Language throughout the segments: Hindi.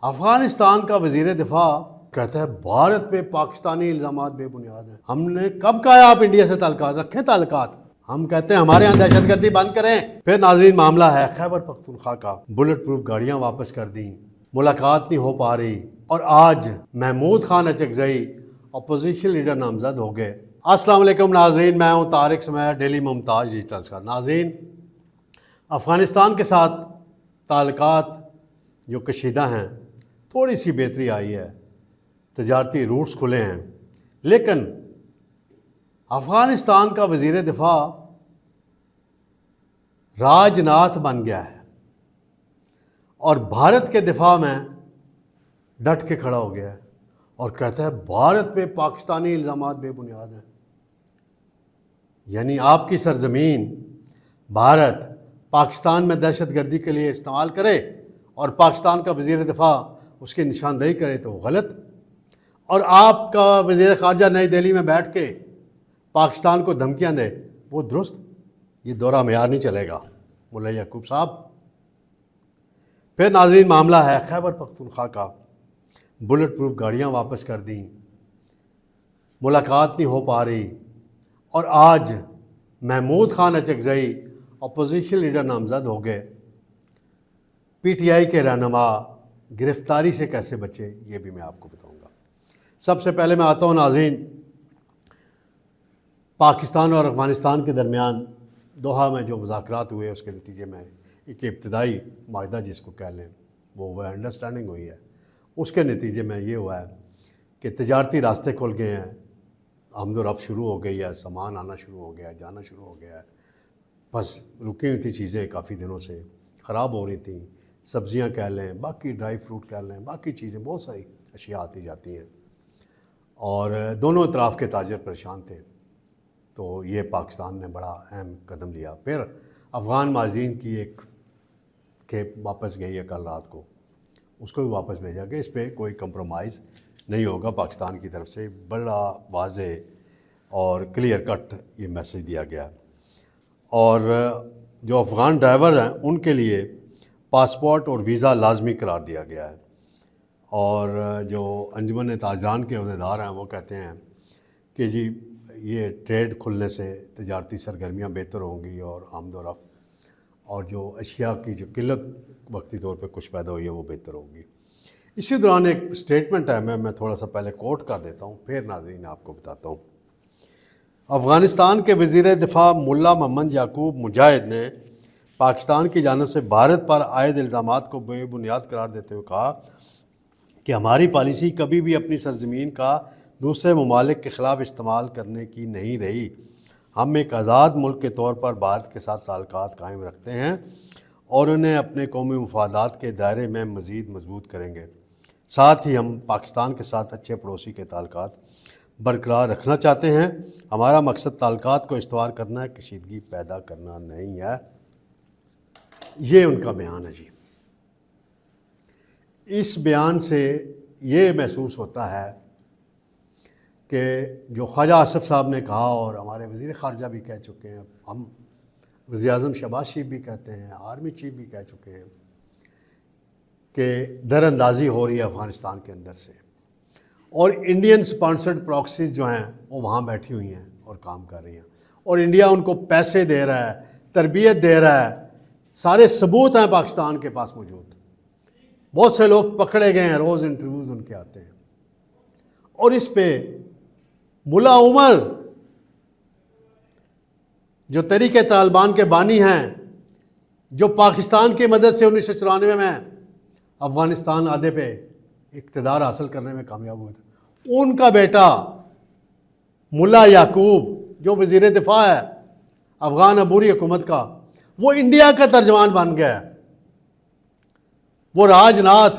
अफगानिस्तान का वजीर दिफा कहता है भारत पे पाकिस्तानी इल्जामात बेबुनियाद हैं। हमने कब कहा आप इंडिया से ताल्लुकात रखें? ताल्लुकात हम कहते हैं हमारे यहाँ दहशतगर्दी बंद करें। फिर नाज़रीन मामला है खैबर पख्तूनख्वा का। बुलेट प्रूफ गाड़ियाँ वापस कर दी, मुलाकात नहीं हो पा रही, और आज महमूद खान अचकजई अपोजिशन लीडर नामजद हो गए। अस्सलाम वालेकुम नाज़रीन, मैं हूँ तारिक समय, डेली मुमताज़ डिजिटल का। नाज़रीन, अफ़गानिस्तान के साथ ताल्लुकात जो कशीदा हैं, थोड़ी सी बेहतरी आई है, तजारती रूट्स खुले हैं, लेकिन अफ़गानिस्तान का वज़ीर दिफा राजनाथ बन गया है और भारत के दिफा में डट के खड़ा हो गया है और कहता है भारत पे पाकिस्तानी इल्ज़ामात बेबुनियाद हैं। यानी आपकी सरजमीन भारत पाकिस्तान में दहशतगर्दी के लिए इस्तेमाल करे और पाकिस्तान का वज़ीर दिफा उसकी निशानदेही करे तो गलत, और आपका वज़ीर ख़ारजा नई दिल्ली में बैठ के पाकिस्तान को धमकियाँ दे वो दुरुस्त, ये दोहरा मेयार नहीं चलेगा मुल्ला याकूब साहब। फिर नाज़रीन मामला है खैबर पख्तूनख्वा का। बुलेट प्रूफ गाड़ियाँ वापस कर दी, मुलाकात नहीं हो पा रही, और आज महमूद खान अचकजई अपोजिशन लीडर नामजद हो गए। पीटीआई के रहनुमा गिरफ्तारी से कैसे बचे ये भी मैं आपको बताऊंगा। सबसे पहले मैं आता हूँ नाज़रीन, पाकिस्तान और अफ़गानिस्तान के दरमियान दोहा में जो मुज़ाकरात हुए उसके नतीजे में एक इब्तदाई माहिदा जिसको कह लें वो हुआ है, अंडरस्टैंडिंग हुई है। उसके नतीजे में ये हुआ है कि तजारती रास्ते खुल गए हैं, आमदोरफ्त शुरू हो गई है, सामान आना शुरू हो गया है, जाना शुरू हो गया है। बस रुकी हुई थी चीज़ें, काफ़ी दिनों से ख़राब हो रही थी, सब्ज़ियाँ कह लें, बाकी ड्राई फ्रूट कह लें, बाकी चीज़ें बहुत सारी अशिया आती जाती हैं, और दोनों तरफ के ताजर परेशान थे। तो ये पाकिस्तान ने बड़ा अहम कदम लिया। फिर अफ़गान माज़ीन की एक खेप वापस गई है कल रात को, उसको भी वापस भेजा गया। इस पर कोई कंप्रोमाइज़ नहीं होगा पाकिस्तान की तरफ से, बड़ा वाज़े और क्लियर कट ये मैसेज दिया गया। और जो अफ़गान ड्राइवर हैं उनके लिए पासपोर्ट और वीज़ा लाजमी करार दिया गया है। और जो अंजुमन ताजरान के अहदेदार हैं वो कहते हैं कि जी ये ट्रेड खुलने से तजारती सरगर्मियाँ बेहतर होंगी और आमदोरफ्त और जो अशिया की जो किल्लत वक्ती तौर पे कुछ पैदा हुई है वो बेहतर होगी। इसी दौरान एक स्टेटमेंट है, मैं थोड़ा सा पहले कोट कर देता हूँ, फिर नाज़रीन आपको बताता हूँ। अफ़गानिस्तान के वज़ीर दिफा मुल्ला मोहम्मद याकूब मुजाहिद ने पाकिस्तान की जानिब से भारत पर आयद इल्ज़ामात को बेबुनियाद करार देते हुए कहा कि हमारी पॉलिसी कभी भी अपनी सरजमीन का दूसरे ममालिक के ख़िलाफ़ इस्तेमाल करने की नहीं रही। हम एक आज़ाद मुल्क के तौर पर भारत के साथ ताल्लुकात कायम रखते हैं और उन्हें अपने कौमी मफादात के दायरे में मज़ीद मजबूत करेंगे। साथ ही हम पाकिस्तान के साथ अच्छे पड़ोसी के ताल्लुकात बरकरार रखना चाहते हैं। हमारा मकसद ताल्लुकात को इस्तवार करना है, कशीदगी पैदा करना नहीं है। ये उनका बयान है जी। इस बयान से ये महसूस होता है कि जो ख्वाजा आसिफ साहब ने कहा और हमारे वज़ीर ख़ारजा भी कह चुके हैं, हम वज़ीर आज़म शहबाज शरीफ भी कहते हैं, आर्मी चीफ भी कह चुके हैं कि दरअंदाज़ी हो रही है अफ़गानिस्तान के अंदर से, और इंडियन स्पॉन्सर्ड प्रॉक्सीज जो हैं वो वहाँ बैठी हुई हैं और काम कर रही हैं, और इंडिया उनको पैसे दे रहा है, तरबियत दे रहा है। सारे सबूत हैं पाकिस्तान के पास मौजूद। बहुत से लोग पकड़े गए हैं, रोज़ इंटरव्यूज़ उनके आते हैं। और इस पे मुल्ला उमर जो तहरीके तालिबान के बानी हैं, जो पाकिस्तान की मदद से 1994 में अफ़गानिस्तान आधे पे इक़्तिदार हासिल करने में कामयाब हुए थे, उनका बेटा मुल्ला याकूब जो वज़ीर दिफा है अफ़गान अबूरी हुकूमत का, वो इंडिया का तर्जमान बन गया है। वो राजनाथ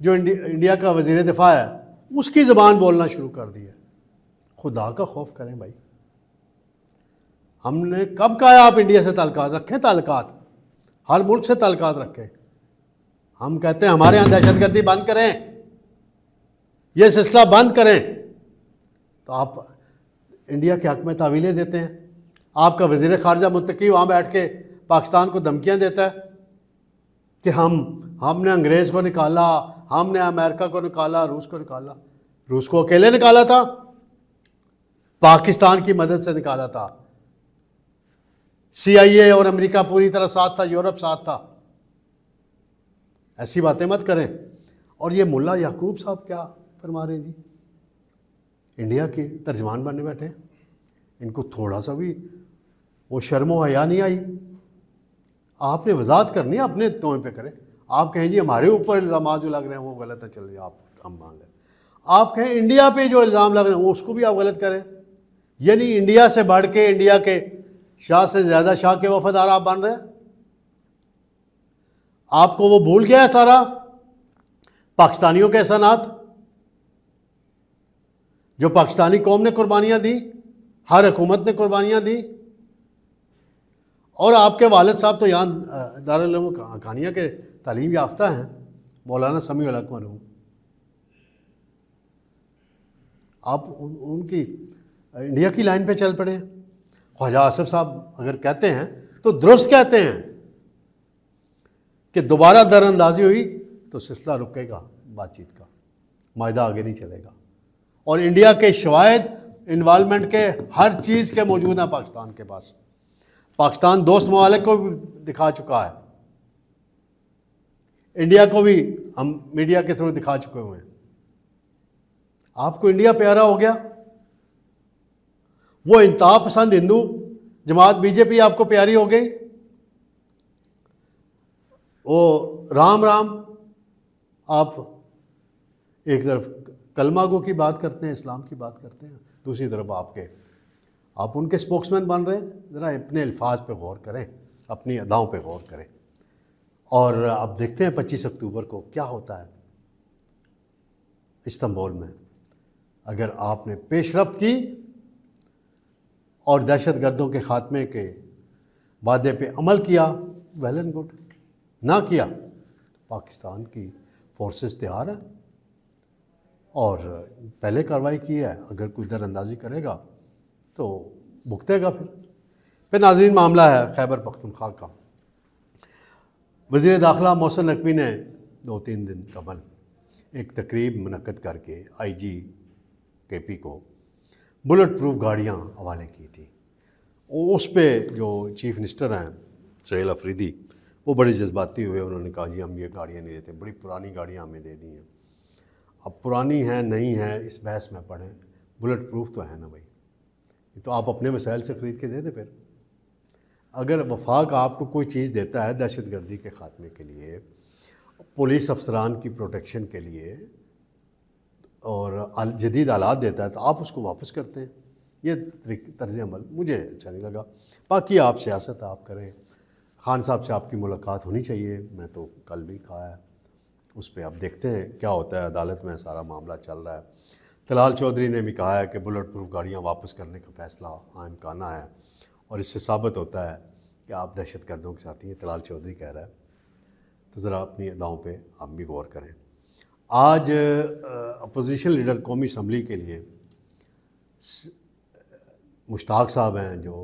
जो इंडिया का वज़ीर दिफा है उसकी ज़बान बोलना शुरू कर दी है। खुदा का खौफ करें भाई। हमने कब कहा आप इंडिया से ताल्लुकात रखें? ताल्लुकात हर मुल्क से ताल्लुकात रखें। हम कहते हैं हमारे यहाँ दहशतगर्दी बंद करें, ये सिलसिला बंद करें, तो आप इंडिया के हक़ में तावीलें देते हैं। आपका वज़ीर ख़ारजा मुत्तकी वहाँ बैठ के पाकिस्तान को धमकियाँ देता है कि हमने अंग्रेज़ को निकाला, हमने अमेरिका को निकाला, रूस को निकाला। रूस को अकेले निकाला था? पाकिस्तान की मदद से निकाला था। CIA और अमेरिका पूरी तरह साथ था, यूरोप साथ था। ऐसी बातें मत करें। और ये मुल्ला याकूब साहब क्या फरमा रहे हैं जी, इंडिया के तर्जमान बनने बैठे हैं। इनको थोड़ा सा भी वो शर्म व हया नहीं आई। आपने वजाहत करनी है, अपने तौर पे करें। आप कहें जी हमारे ऊपर इल्ज़ाम जो लग रहे हैं वो गलत है, चलिए आप हम मान लें। आप कहें इंडिया पे जो इल्ज़ाम लग रहे हैं वो उसको भी आप गलत करें। यानी इंडिया से बढ़ के, इंडिया के शाह से ज़्यादा शाह के वफादार आप बन रहे हैं। आपको वो भूल गया है सारा पाकिस्तानियों के एहसानात, जो पाकिस्तानी कौम ने कुर्बानियाँ दी, हर हुकूमत ने कुर्बानियाँ दी। और आपके वालिद साहब तो यहाँ दारुल उलूम हक़ानिया के तालीम याफ्ता हैं, मौलाना समीउल हक मरहूम। आप उनकी इंडिया की लाइन पे चल पड़े। ख्वाजा आसिफ साहब अगर कहते हैं तो दुरुस्त कहते हैं कि दोबारा दरअंदाजी हुई तो सिलसिला रुकेगा बातचीत का, मायदा आगे नहीं चलेगा। और इंडिया के शवाहिद इन्वॉल्वमेंट के हर चीज़ के मौजूद हैं पाकिस्तान के पास। पाकिस्तान दोस्त ममालिक को भी दिखा चुका है, इंडिया को भी हम मीडिया के थ्रू दिखा चुके हुए हैं। आपको इंडिया प्यारा हो गया, वो इंतहा पसंद हिंदू जमात बीजेपी आपको प्यारी हो गई, वो राम राम। आप एक तरफ कलमा गो की बात करते हैं, इस्लाम की बात करते हैं, दूसरी तरफ आप उनके स्पोक्समैन बन रहे हैं। ज़रा अपने अल्फाज पे गौर करें, अपनी अदाओं पे गौर करें। और अब देखते हैं 25 अक्टूबर को क्या होता है इस्तांबुल में। अगर आपने पेशरफ्त की और दहशतगर्दों के ख़ात्मे के वादे पे अमल किया, वेल एंड गुड। ना किया, पाकिस्तान की फोर्सेस तैयार हैं और पहले कार्रवाई की है। अगर कोई दरअंदाजी करेगा तो भुगतेगा। फिर नाज़रीन मामला है खैबर पख्तूनख्वा का। वज़ीर दाखिला मोहसिन नकवी ने 2-3 दिन कबल एक तकरीब मुनक्कद करके IGKP को बुलेट प्रूफ गाड़ियाँ हवाले की थी। उस पर जो चीफ मिनिस्टर हैं सुहेल अफरीदी, वो बड़े जज्बाती हुए। उन्होंने कहा जी हम ये गाड़ियाँ नहीं देते, बड़ी पुरानी गाड़ियाँ हमें दे दी हैं। अब पुरानी हैं नहीं है इस बहस में पढ़ें, बुलेट प्रूफ तो है ना भाई, तो आप अपने वसाइल से ख़रीद के दे दें। फिर अगर वफाक आपको कोई चीज़ देता है दहशतगर्दी के ख़ात्मे के लिए, पुलिस अफसरान की प्रोटेक्शन के लिए और जदीद आलात देता है, तो आप उसको वापस करते हैं। ये तर्ज अमल मुझे अच्छा नहीं लगा। बाकी आप सियासत आप करें। खान साहब से आपकी मुलाकात होनी चाहिए, मैं तो कल भी कहा है। उस पर अब देखते हैं क्या होता है। अदालत में सारा मामला चल रहा है। तलाल चौधरी ने भी कहा है कि बुलेट प्रूफ गाड़ियाँ वापस करने का फ़ैसला आइमकाना है और इससे साबित होता है कि आप दहशतगर्दों के साथी हैं। तलाल चौधरी कह रहा है, तो ज़रा अपनी अदाओं पे आप भी गौर करें। आज अपोजिशन लीडर कौमी असम्बली के लिए मुश्ताक साहब हैं, जो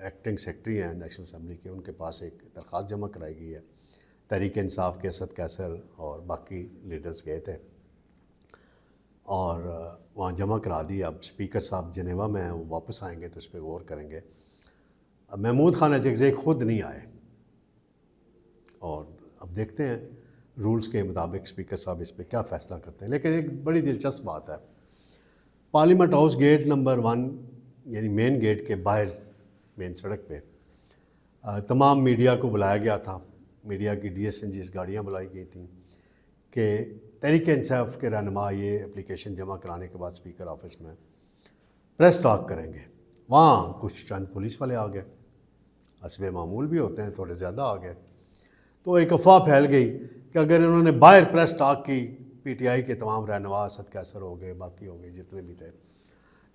एक्टिंग सेक्रेटरी हैं नेशनल असम्बली के, उनके पास एक दरख्वास्त जमा कराई गई है। तहरीक इंसाफ के असद कैसर और बाकी लीडर्स गए थे और वहाँ जमा करा दी। अब स्पीकर साहब जनेवा में हैं, वो वापस आएंगे तो इस पर गौर करेंगे। अब महमूद खान अजगज़ई खुद नहीं आए और अब देखते हैं रूल्स के मुताबिक स्पीकर साहब इस पर क्या फ़ैसला करते हैं। लेकिन एक बड़ी दिलचस्प बात है, पार्लियामेंट हाउस गेट नंबर 1 यानी मेन गेट के बाहर मेन सड़क पे तमाम मीडिया को बुलाया गया था। मीडिया की DSNGs गाड़ियाँ बुलाई गई थी कि तहरीक इंसाफ के रहनुमा ये एप्लीकेशन जमा कराने के बाद स्पीकर ऑफिस में प्रेस टॉक करेंगे। वहाँ कुछ चंद पुलिस वाले आ गए, हस्बे मामूल भी होते हैं, थोड़े ज़्यादा आ गए। तो एक अफवाह फैल गई कि अगर इन्होंने बाहर प्रेस टॉक की, PTI के तमाम रहनुमा असद कैसर हो गए, बाकी हो गए जितने भी थे,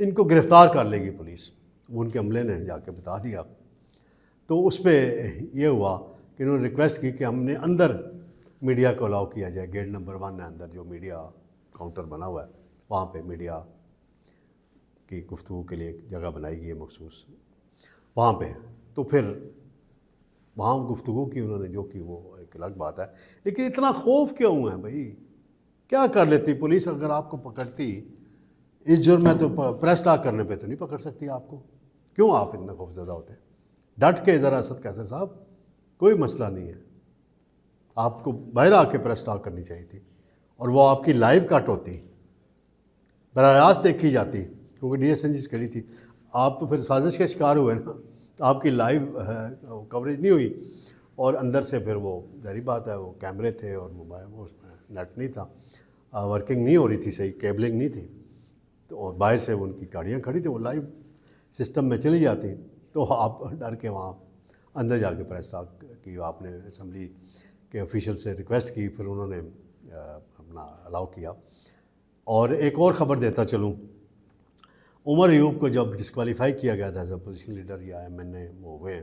इनको गिरफ़्तार कर लेगी पुलिस। उनके अमले ने जाके बता दिया। तो उस पर यह हुआ कि इन्होंने रिक्वेस्ट की कि हमने अंदर मीडिया को अलाउ किया जाए। गेट नंबर 1 है अंदर जो मीडिया काउंटर बना हुआ है, वहाँ पे मीडिया की गुफ्तगू के लिए एक जगह बनाई गई है मखसूस वहाँ पे। तो फिर वहाँ गुफ्तगू की उन्होंने जो की वो एक अलग बात है। लेकिन इतना खौफ क्यों है भाई? क्या कर लेती पुलिस अगर आपको पकड़ती इस जुर्म में, तो प्रेस स्टार्ट करने पे तो नहीं पकड़ सकती आपको। क्यों आप इतना खौफजदा होते हैं? डट के ज़रा असद कैसर साहब, कोई मसला नहीं है, आपको बाहर आके प्रेस स्टार्ट करनी चाहिए थी और वो आपकी लाइव कट होती, बराह रास्त देखी जाती, क्योंकि DSNG करी थी। आप तो फिर साजिश के शिकार हुए ना, आपकी लाइव कवरेज नहीं हुई और अंदर से फिर वो जारी बात है, वो कैमरे थे और मोबाइल, वो नेट नहीं था, वर्किंग नहीं हो रही थी, सही केबलिंग नहीं थी, तो और बाहर से उनकी गाड़ियाँ खड़ी थी, वो लाइव सिस्टम में चली जाती, तो आप डर के वहाँ अंदर जाके प्रेस की, आपने असम्बली के ऑफिशियल से रिक्वेस्ट की, फिर उन्होंने अपना अलाउ किया। और एक और ख़बर देता चलूँ, उमर अयूब को जब डिस्क्वालीफाई किया गया था एज अपोजिशन लीडर या MNA वो हुए,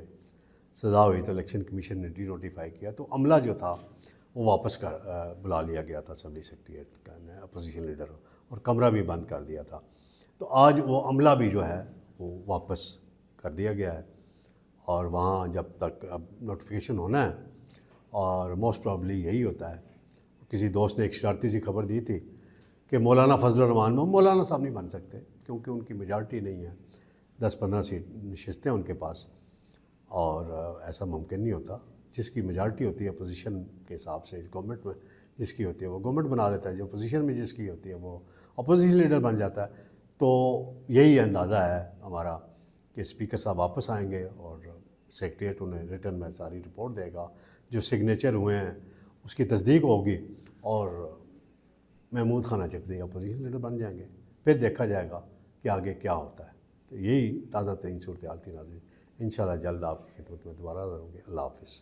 सज़ा हुई, तो इलेक्शन कमीशन ने डी नोटिफाई किया, तो अमला जो था वो वापस बुला लिया गया था असम्बली सेक्रेटरीट का अपोजिशन लीडर, और कमरा भी बंद कर दिया था। तो आज वो अमला भी जो है वो वापस कर दिया गया है, और वहाँ जब तक अब नोटिफिकेशन होना है, और मोस्ट प्रॉब्ली यही होता है। किसी दोस्त ने एक शरारती सी खबर दी थी कि मौलाना फजल रहमान मौलाना साहब नहीं बन सकते क्योंकि उनकी मेजॉरिटी नहीं है, 10-15 सीट नशिस्तें हैं उनके पास, और ऐसा मुमकिन नहीं होता। जिसकी मेजॉरिटी होती है अपोजिशन के हिसाब से, गवर्नमेंट में जिसकी होती है वो गवर्नमेंट बना लेता है, जो अपोजिशन में जिसकी होती है वो अपोजिशन लीडर बन जाता है। तो यही अंदाज़ा है हमारा कि स्पीकर साहब वापस आएंगे और सेक्रेटरीट उन्हें रिटर्न में सारी रिपोर्ट देगा, जो सिग्नेचर हुए हैं उसकी तस्दीक होगी, और महमूद खान अचकज़ई अपोजिशन लीडर बन जाएंगे। फिर देखा जाएगा कि आगे क्या होता है। तो यही ताज़ा तरीन सूरत हाल थी नाज़रीन। इंशाअल्लाह जल्द आपकी खिदमत में दोबारा हाज़िर होंगे। अल्लाह हाफ़िज़।